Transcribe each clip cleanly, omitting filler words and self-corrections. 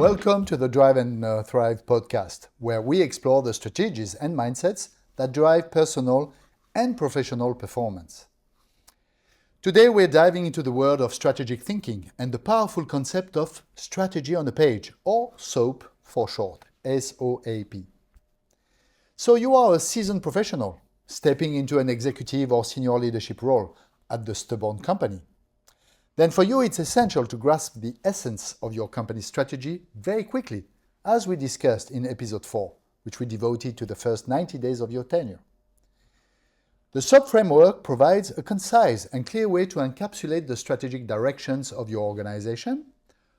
Welcome to the Drive and Thrive podcast, where we explore the strategies and mindsets that drive personal and professional performance. Today we're diving into the world of strategic thinking and the powerful concept of strategy on a page, or S.O.A.P for short, S-O-A-P. So you are a seasoned professional, stepping into an executive or senior leadership role at the stubborn company. Then for you, it's essential to grasp the essence of your company's strategy very quickly, as we discussed in episode 4, which we devoted to the first 90 days of your tenure. The S.O.A.P framework provides a concise and clear way to encapsulate the strategic directions of your organization,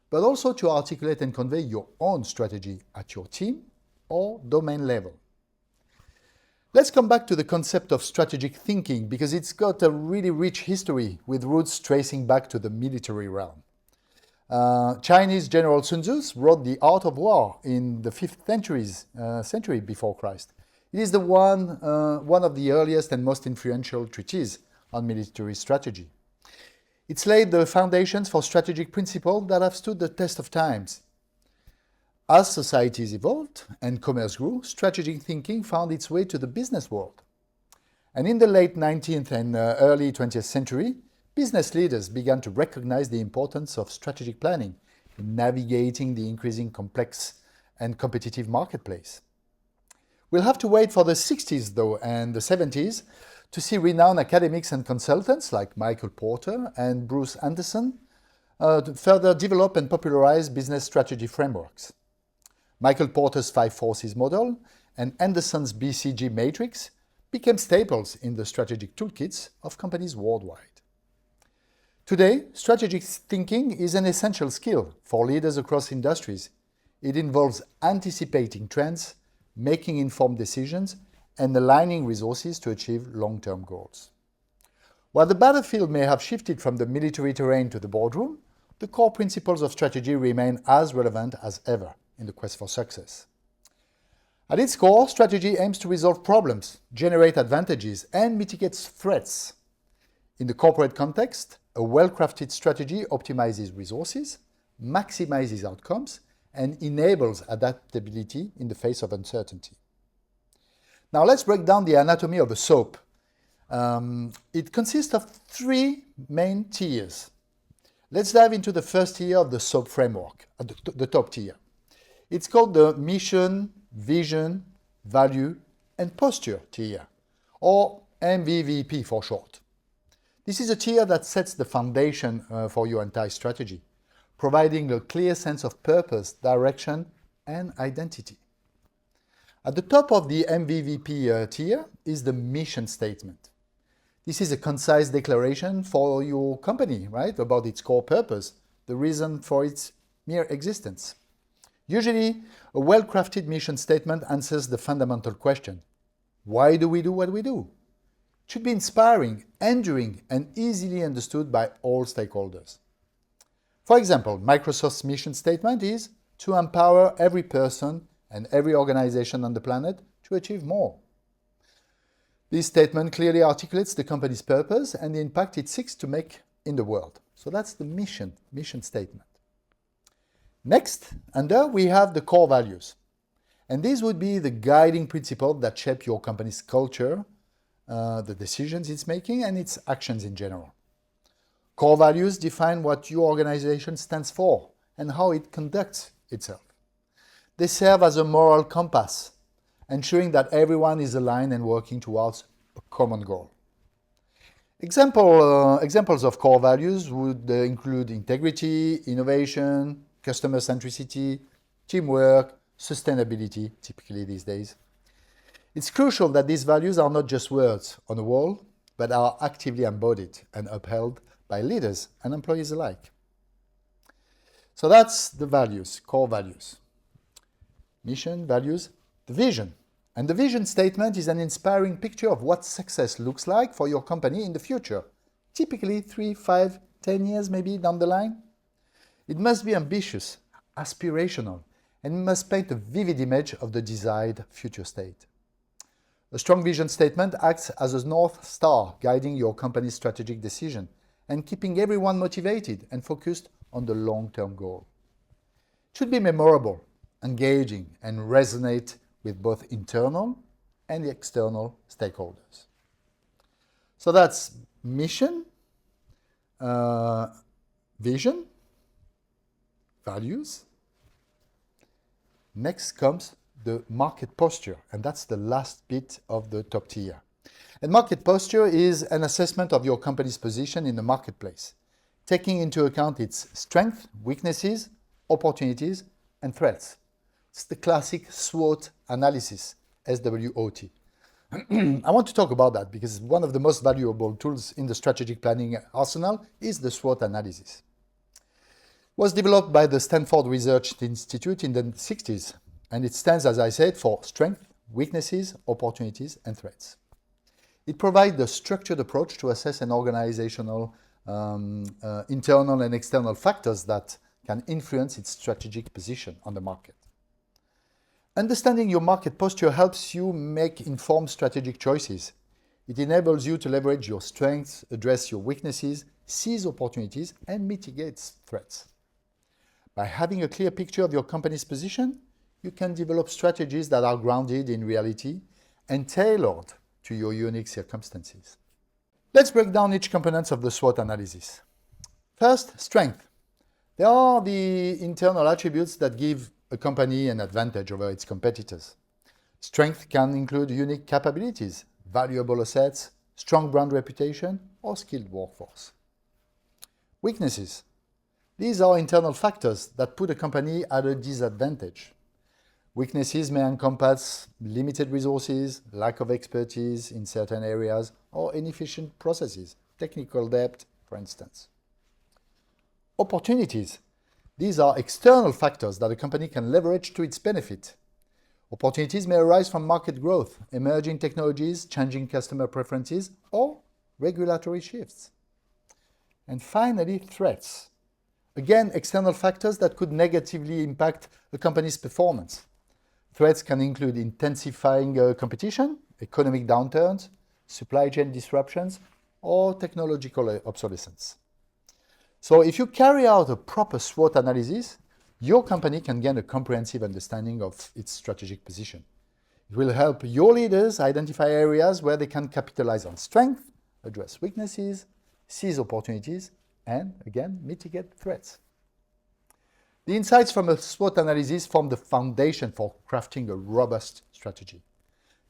but also to articulate and convey your own strategy at your team or domain level. Let's come back to the concept of strategic thinking because it's got a really rich history with roots tracing back to the military realm. Chinese General Sun Tzu wrote The Art of War in the 5th century before Christ. It is one of the earliest and most influential treatises on military strategy. It's laid the foundations for strategic principles that have stood the test of times. As societies evolved and commerce grew, strategic thinking found its way to the business world. And in the late 19th and early 20th century, business leaders began to recognize the importance of strategic planning in navigating the increasing complex and competitive marketplace. We'll have to wait for the 60s, though, and the 70s to see renowned academics and consultants like Michael Porter and Bruce Anderson to further develop and popularize business strategy frameworks. Michael Porter's 5 Forces model and Anderson's BCG matrix became staples in the strategic toolkits of companies worldwide. Today, strategic thinking is an essential skill for leaders across industries. It involves anticipating trends, making informed decisions, and aligning resources to achieve long-term goals. While the battlefield may have shifted from the military terrain to the boardroom, the core principles of strategy remain as relevant as ever in the quest for success. At its core, strategy aims to resolve problems, generate advantages, and mitigate threats. In the corporate context, a well-crafted strategy optimizes resources, maximizes outcomes, and enables adaptability in the face of uncertainty. Now let's break down the anatomy of a S.O.A.P. It consists of 3 main tiers. Let's dive into the first tier of the S.O.A.P framework, the top tier. It's called the mission, vision, value, and posture tier, or MVVP for short. This is a tier that sets the foundation for your entire strategy, providing a clear sense of purpose, direction, and identity. At the top of the MVVP tier is the mission statement. This is a concise declaration for your company, right, about its core purpose, the reason for its mere existence. Usually, a well-crafted mission statement answers the fundamental question: why do we do what we do? It should be inspiring, enduring, and easily understood by all stakeholders. For example, Microsoft's mission statement is to empower every person and every organization on the planet to achieve more. This statement clearly articulates the company's purpose and the impact it seeks to make in the world. So that's the mission statement. Next, under, we have the core values. And these would be the guiding principles that shape your company's culture, the decisions it's making, and its actions in general. Core values define what your organization stands for and how it conducts itself. They serve as a moral compass, ensuring that everyone is aligned and working towards a common goal. Examples of core values would include integrity, innovation, customer centricity, teamwork, sustainability, typically these days. It's crucial that these values are not just words on a wall, but are actively embodied and upheld by leaders and employees alike. So that's the values, core values. Mission, values, the vision. And the vision statement is an inspiring picture of what success looks like for your company in the future, typically 3, 5, 10 years maybe down the line. It must be ambitious, aspirational, and must paint a vivid image of the desired future state. A strong vision statement acts as a North Star guiding your company's strategic decision and keeping everyone motivated and focused on the long-term goal. should be memorable, engaging, and resonate with both internal and external stakeholders. So that's mission, vision, values. Next comes the market posture, and that's the last bit of the top tier. And market posture is an assessment of your company's position in the marketplace, taking into account its strengths, weaknesses, opportunities, and threats. It's the classic SWOT analysis, S-W-O-T. I want to talk about that because one of the most valuable tools in the strategic planning arsenal is the SWOT analysis. It was developed by the Stanford Research Institute in the 60s, and it stands, as I said, for strengths, weaknesses, opportunities, and threats. It provides a structured approach to assess an organizational internal and external factors that can influence its strategic position on the market. Understanding your market posture helps you make informed strategic choices. It enables you to leverage your strengths, address your weaknesses, seize opportunities, and mitigate threats. By having a clear picture of your company's position, you can develop strategies that are grounded in reality and tailored to your unique circumstances. Let's break down each component of the SWOT analysis. First, strength. They are the internal attributes that give a company an advantage over its competitors. Strength can include unique capabilities, valuable assets, strong brand reputation, or skilled workforce. Weaknesses. These are internal factors that put a company at a disadvantage. Weaknesses may encompass limited resources, lack of expertise in certain areas, or inefficient processes, technical debt, for instance. Opportunities. These are external factors that a company can leverage to its benefit. Opportunities may arise from market growth, emerging technologies, changing customer preferences, or regulatory shifts. And finally, threats. Again, external factors that could negatively impact a company's performance. Threats can include intensifying competition, economic downturns, supply chain disruptions, or technological obsolescence. So if you carry out a proper SWOT analysis, your company can gain a comprehensive understanding of its strategic position. It will help your leaders identify areas where they can capitalize on strength, address weaknesses, seize opportunities, and, again, mitigate threats. The insights from a SWOT analysis form the foundation for crafting a robust strategy.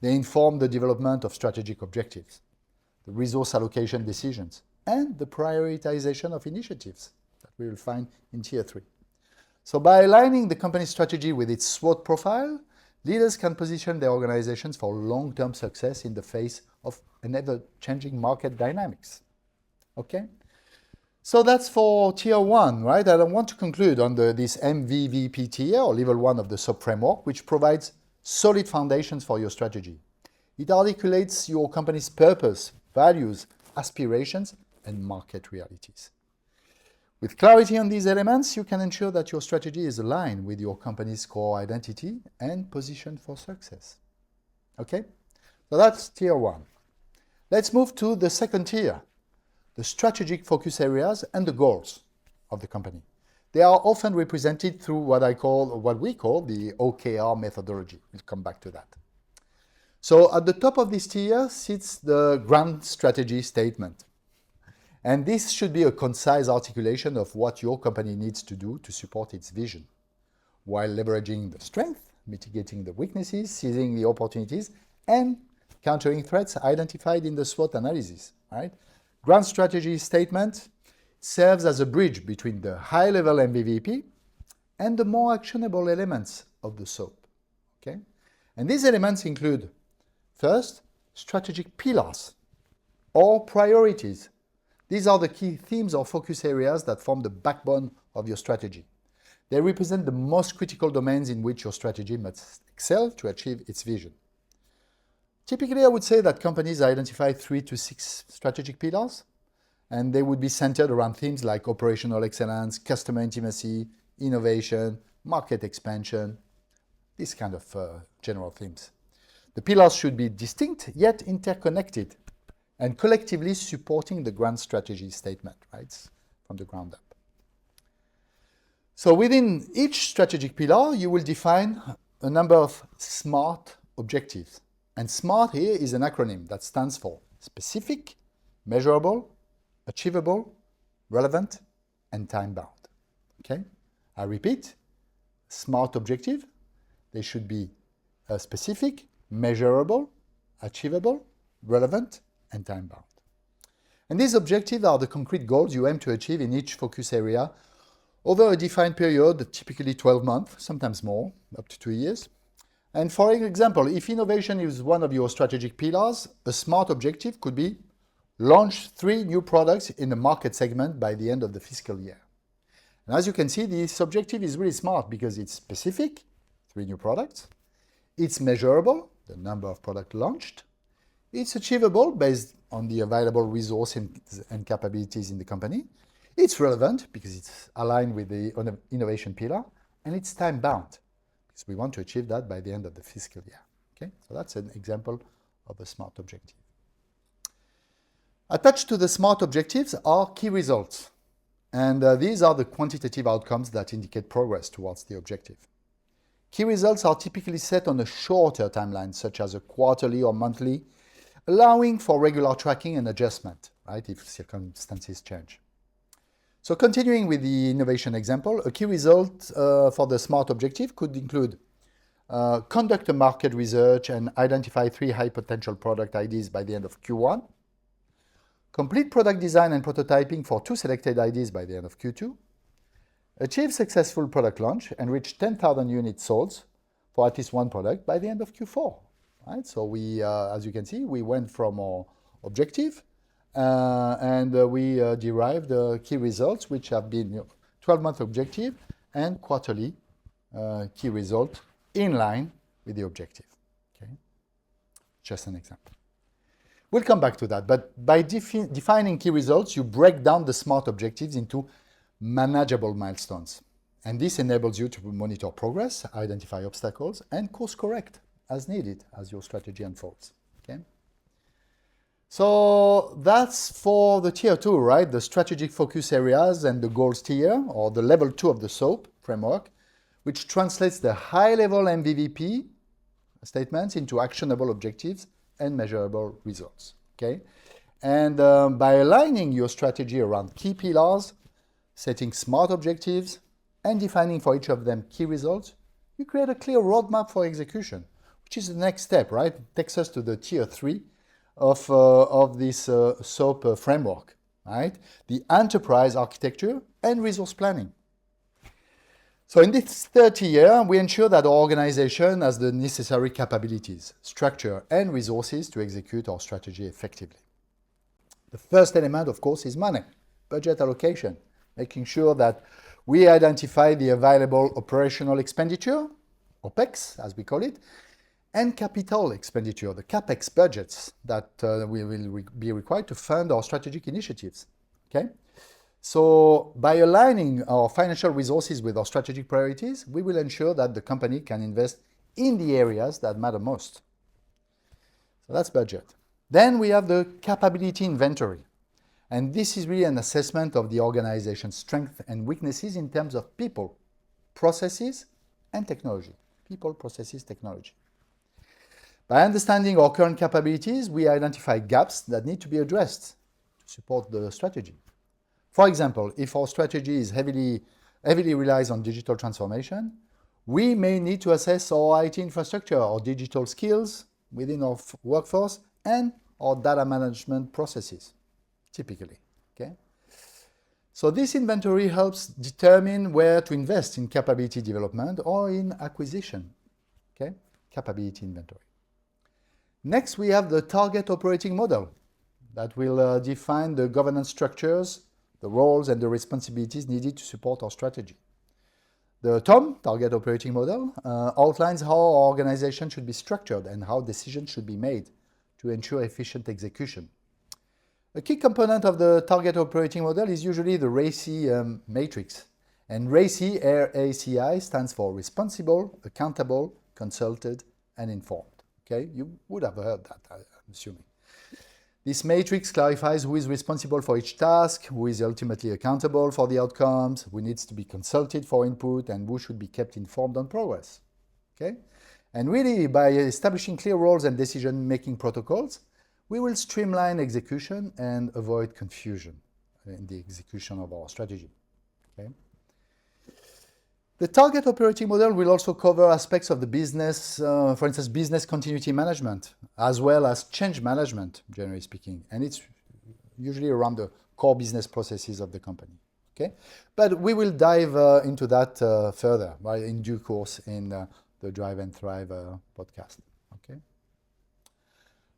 They inform the development of strategic objectives, the resource allocation decisions, and the prioritization of initiatives that we will find in Tier 3. So by aligning the company's strategy with its SWOT profile, leaders can position their organizations for long-term success in the face of an ever-changing market dynamics. Okay? So that's for Tier 1, right? And I want to conclude on this MVVP tier, or level 1 of the S.O.A.P framework, which provides solid foundations for your strategy. It articulates your company's purpose, values, aspirations, and market realities. With clarity on these elements, you can ensure that your strategy is aligned with your company's core identity and positioned for success. Okay? So that's Tier 1. Let's move to the second tier, the strategic focus areas and the goals of the company. They are often represented through what we call the OKR methodology. We'll come back to that. So at the top of this tier sits the grand strategy statement. And this should be a concise articulation of what your company needs to do to support its vision, while leveraging the strength, mitigating the weaknesses, seizing the opportunities, and countering threats identified in the SWOT analysis. Right? Grand strategy statement serves as a bridge between the high-level MVVP and the more actionable elements of the S.O.A.P. Okay? And these elements include, first, strategic pillars or priorities. These are the key themes or focus areas that form the backbone of your strategy. They represent the most critical domains in which your strategy must excel to achieve its vision. Typically, I would say that companies identify 3 to 6 strategic pillars, and they would be centered around themes like operational excellence, customer intimacy, innovation, market expansion, these kind of general themes. The pillars should be distinct yet interconnected and collectively supporting the grand strategy statement, right, from the ground up. So within each strategic pillar, you will define a number of SMART objectives. And SMART here is an acronym that stands for specific, measurable, achievable, relevant, and time-bound. Okay? I repeat, SMART objective, they should be specific, measurable, achievable, relevant, and time-bound. And these objectives are the concrete goals you aim to achieve in each focus area over a defined period, typically 12 months, sometimes more, up to 2 years. And for example, if innovation is one of your strategic pillars, a SMART objective could be launch 3 new products in a market segment by the end of the fiscal year. And as you can see, this objective is really smart because it's specific, 3 new products. It's measurable, the number of products launched. It's achievable based on the available resources and capabilities in the company. It's relevant because it's aligned with the innovation pillar. And it's time-bound because we want to achieve that by the end of the fiscal year. Okay? So that's an example of a SMART objective. Attached to the SMART objectives are key results. And these are the quantitative outcomes that indicate progress towards the objective. Key results are typically set on a shorter timeline, such as a quarterly or monthly, allowing for regular tracking and adjustment, right, if circumstances change. So continuing with the innovation example, a key result for the SMART objective could include conduct a market research and identify 3 high potential product ideas by the end of Q1, complete product design and prototyping for 2 selected ideas by the end of Q2, achieve successful product launch and reach 10,000 units sold for at least 1 product by the end of Q4. Right? So we, as you can see, we went from our objective and we derived key results, which have been 12-month objective and quarterly key result in line with the objective. Okay? Just an example. We'll come back to that, but by defining key results, you break down the SMART objectives into manageable milestones. And this enables you to monitor progress, identify obstacles, and course correct as needed as your strategy unfolds. Okay? So that's for the tier 2, right? The strategic focus areas and the goals tier, or the level 2 of the S.O.A.P framework, which translates the high-level MVVP statements into actionable objectives and measurable results. Okay? And by aligning your strategy around key pillars, setting SMART objectives, and defining for each of them key results, you create a clear roadmap for execution, which is the next step, right? It takes us to the tier 3 of this S.O.A.P framework, right? The enterprise architecture and resource planning. So in this third tier, we ensure that our organization has the necessary capabilities, structure, and resources to execute our strategy effectively. The first element, of course, is money, budget allocation, making sure that we identify the available operational expenditure, OPEX, as we call it, and capital expenditure, the CAPEX budgets that we will be required to fund our strategic initiatives. Okay? So by aligning our financial resources with our strategic priorities, we will ensure that the company can invest in the areas that matter most. So that's budget. Then we have the capability inventory. And this is really an assessment of the organization's strengths and weaknesses in terms of people, processes, and technology. People, processes, technology. By understanding our current capabilities, we identify gaps that need to be addressed to support the strategy. For example, if our strategy is heavily relies on digital transformation, we may need to assess our IT infrastructure, our digital skills within our workforce, and our data management processes, typically. Okay? So this inventory helps determine where to invest in capability development or in acquisition. Okay? Capability inventory. Next, we have the target operating model that will define the governance structures, the roles and the responsibilities needed to support our strategy. The TOM, Target Operating Model, outlines how our organization should be structured and how decisions should be made to ensure efficient execution. A key component of the Target Operating Model is usually the RACI matrix. And RACI, R-A-C-I, stands for Responsible, Accountable, Consulted, and Informed. Okay? You would have heard that, I'm assuming. This matrix clarifies who is responsible for each task, who is ultimately accountable for the outcomes, who needs to be consulted for input, and who should be kept informed on progress. Okay? And really, by establishing clear roles and decision-making protocols, we will streamline execution and avoid confusion in the execution of our strategy. Okay? The target operating model will also cover aspects of the business, for instance, business continuity management, as well as change management, generally speaking. And it's usually around the core business processes of the company. Okay? But we will dive into that further in due course in the Drive and Thrive podcast. Okay?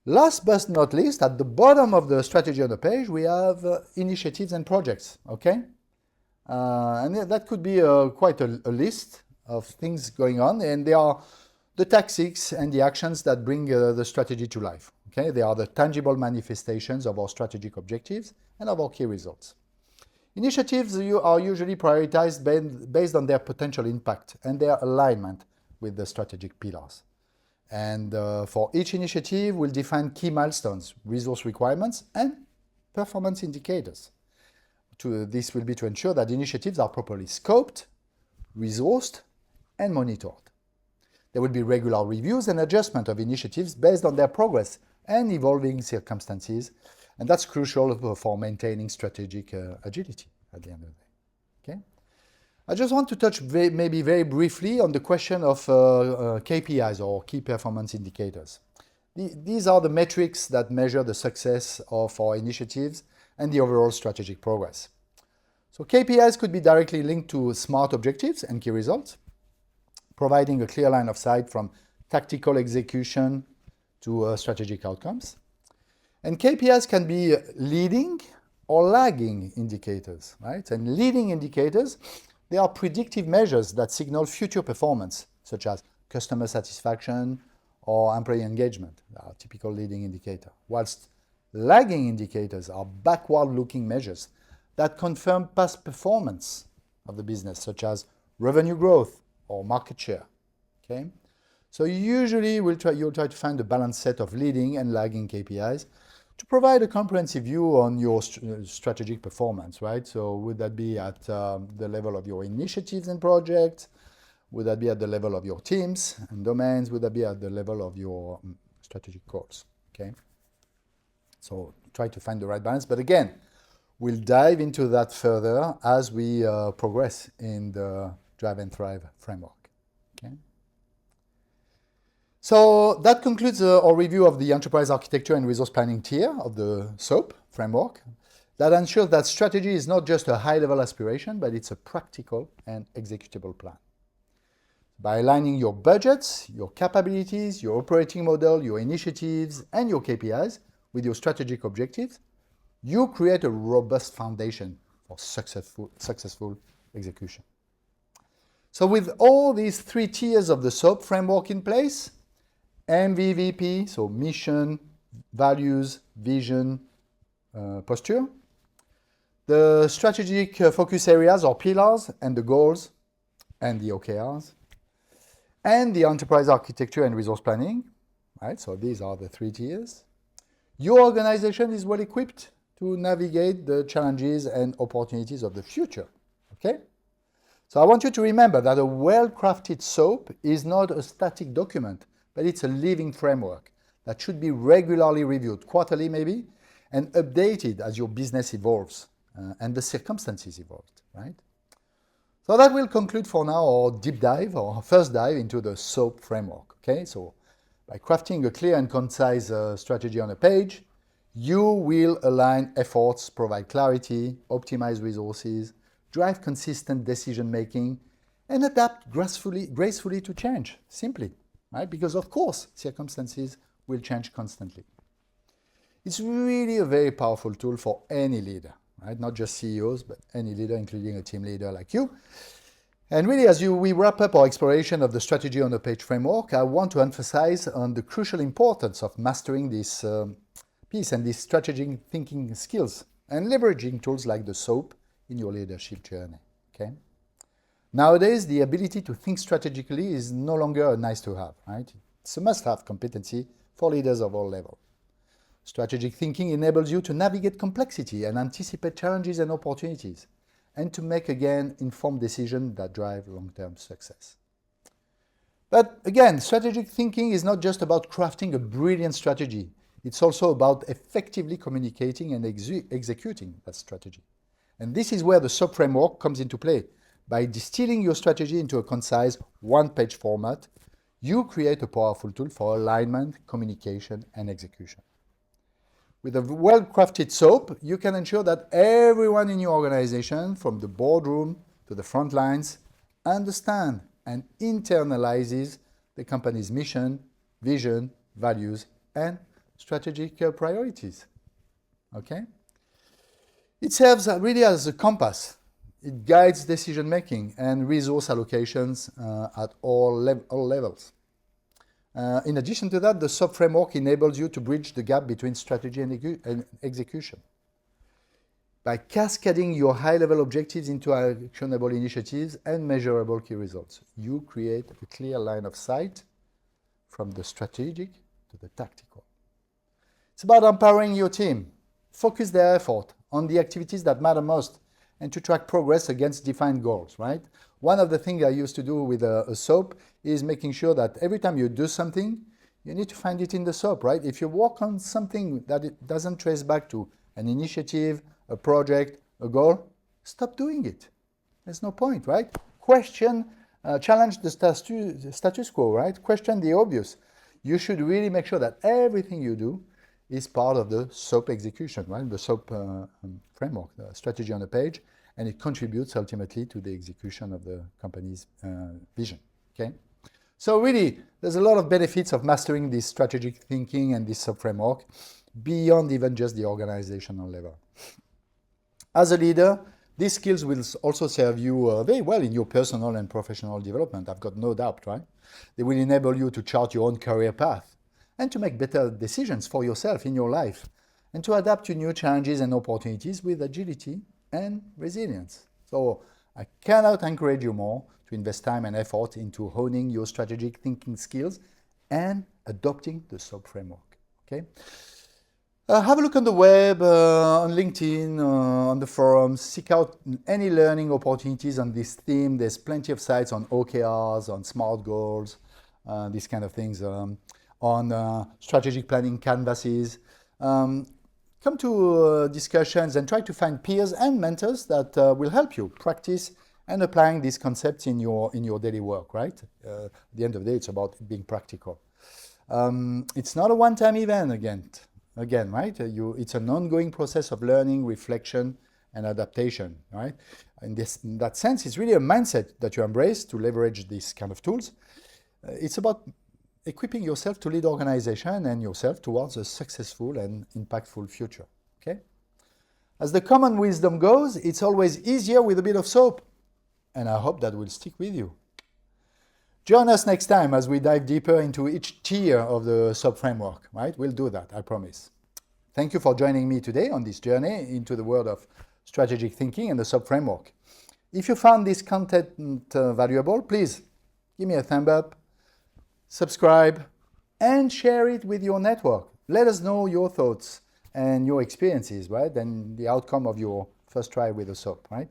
Last but not least, at the bottom of the strategy on the page, we have initiatives and projects. Okay? And that could be quite a list of things going on, and they are the tactics and the actions that bring the strategy to life. Okay? They are the tangible manifestations of our strategic objectives and of our key results. Initiatives are usually prioritized based on their potential impact and their alignment with the strategic pillars. And for each initiative, we'll define key milestones, resource requirements, and performance indicators. This will be to ensure that initiatives are properly scoped, resourced, and monitored. There will be regular reviews and adjustment of initiatives based on their progress and evolving circumstances, and that's crucial for maintaining strategic agility at the end of the day. Okay? I just want to touch maybe very briefly on the question of KPIs, or key performance indicators. These are the metrics that measure the success of our initiatives and the overall strategic progress. So KPIs could be directly linked to SMART objectives and key results, providing a clear line of sight from tactical execution to strategic outcomes. And KPIs can be leading or lagging indicators, right? And leading indicators, they are predictive measures that signal future performance, such as customer satisfaction or employee engagement, are a typical leading indicator, whilst lagging indicators are backward-looking measures that confirm past performance of the business, such as revenue growth or market share. Okay? So usually you'll try to find a balanced set of leading and lagging KPIs to provide a comprehensive view on your strategic performance, right? So would that be at the level of your initiatives and projects? Would that be at the level of your teams and domains? Would that be at the level of your strategic goals? Okay? So try to find the right balance. But again, we'll dive into that further as we progress in the Drive and Thrive framework. Okay? So that concludes our review of the enterprise architecture and resource planning tier of the S.O.A.P framework. That ensures that strategy is not just a high-level aspiration, but it's a practical and executable plan. By aligning your budgets, your capabilities, your operating model, your initiatives, and your KPIs with your strategic objectives, you create a robust foundation for successful execution. So with all these three tiers of the S.O.A.P framework in place, MVVP, so mission, values, vision, posture, the strategic focus areas or pillars and the goals and the OKRs, and the enterprise architecture and resource planning, right? So these are the three tiers. Your organization is well equipped to navigate the challenges and opportunities of the future, okay? So I want you to remember that a well-crafted S.O.A.P is not a static document, but it's a living framework that should be regularly reviewed, quarterly maybe, and updated as your business evolves and the circumstances evolve, right? So that will conclude for now our deep dive, or first dive into the S.O.A.P framework, okay? So by crafting a clear and concise strategy on a page, you will align efforts, provide clarity, optimize resources, drive consistent decision-making, and adapt gracefully to change, simply, right? Because of course, circumstances will change constantly. It's really a very powerful tool for any leader, right? Not just CEOs, but any leader, including a team leader like you. And really, as we wrap up our exploration of the strategy on a page framework, I want to emphasize on the crucial importance of mastering this piece and these strategic thinking skills and leveraging tools like the S.O.A.P in your leadership journey, okay? Nowadays, the ability to think strategically is no longer a nice to have, right? It's a must-have competency for leaders of all levels. Strategic thinking enables you to navigate complexity and anticipate challenges and opportunities, and to make, again, informed decisions that drive long-term success. But again, strategic thinking is not just about crafting a brilliant strategy. It's also about effectively communicating and executing that strategy. And this is where the S.O.A.P framework comes into play. By distilling your strategy into a concise one-page format, you create a powerful tool for alignment, communication, and execution. With a well-crafted S.O.A.P, you can ensure that everyone in your organization, from the boardroom to the front lines, understand and internalizes the company's mission, vision, values, and strategic priorities. Okay? It serves really as a compass. It guides decision-making and resource allocations at all levels. In addition to that, the S.O.A.P framework enables you to bridge the gap between strategy and execution. By cascading your high-level objectives into actionable initiatives and measurable key results, you create a clear line of sight from the strategic to the tactical. It's about empowering your team, focus their effort on the activities that matter most, and to track progress against defined goals, right? One of the things I used to do with a S.O.A.P is making sure that every time you do something, you need to find it in the S.O.A.P, right? If you work on something that it doesn't trace back to an initiative, a project, a goal, stop doing it. There's no point, right? Question, challenge the status quo, right? Question the obvious. You should really make sure that everything you do is part of the S.O.A.P execution, right? The S.O.A.P framework, the strategy on the page, and it contributes ultimately to the execution of the company's vision, okay? So really, there's a lot of benefits of mastering this strategic thinking and this S.O.A.P framework beyond even just the organizational level. As a leader, these skills will also serve you very well in your personal and professional development, I've got no doubt, right? They will enable you to chart your own career path and to make better decisions for yourself in your life and to adapt to new challenges and opportunities with agility and resilience. So I cannot encourage you more to invest time and effort into honing your strategic thinking skills and adopting the S.O.A.P framework, okay? Have a look on the web, on LinkedIn, on the forums. Seek out any learning opportunities on this theme. There's plenty of sites on OKRs, on SMART goals, these kind of things, on strategic planning canvases. Come to discussions and try to find peers and mentors that will help you practice and applying these concepts in your daily work, right? At the end of the day, it's about being practical. It's not a one-time event again, right? It's an ongoing process of learning, reflection, and adaptation, right? In that sense, it's really a mindset that you embrace to leverage these kind of tools. It's about equipping yourself to lead organization and yourself towards a successful and impactful future, okay? As the common wisdom goes, it's always easier with a bit of S.O.A.P, and I hope that will stick with you. Join us next time as we dive deeper into each tier of the S.O.A.P framework, right? We'll do that, I promise. Thank you for joining me today on this journey into the world of strategic thinking and the S.O.A.P framework. If you found this content valuable, please give me a thumb up, subscribe, and share it with your network. Let us know your thoughts and your experiences, right? And the outcome of your first try with the S.O.A.P, right?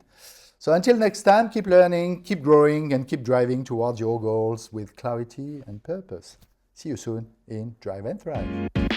So until next time, keep learning, keep growing, and keep driving towards your goals with clarity and purpose. See you soon in Drive and Thrive.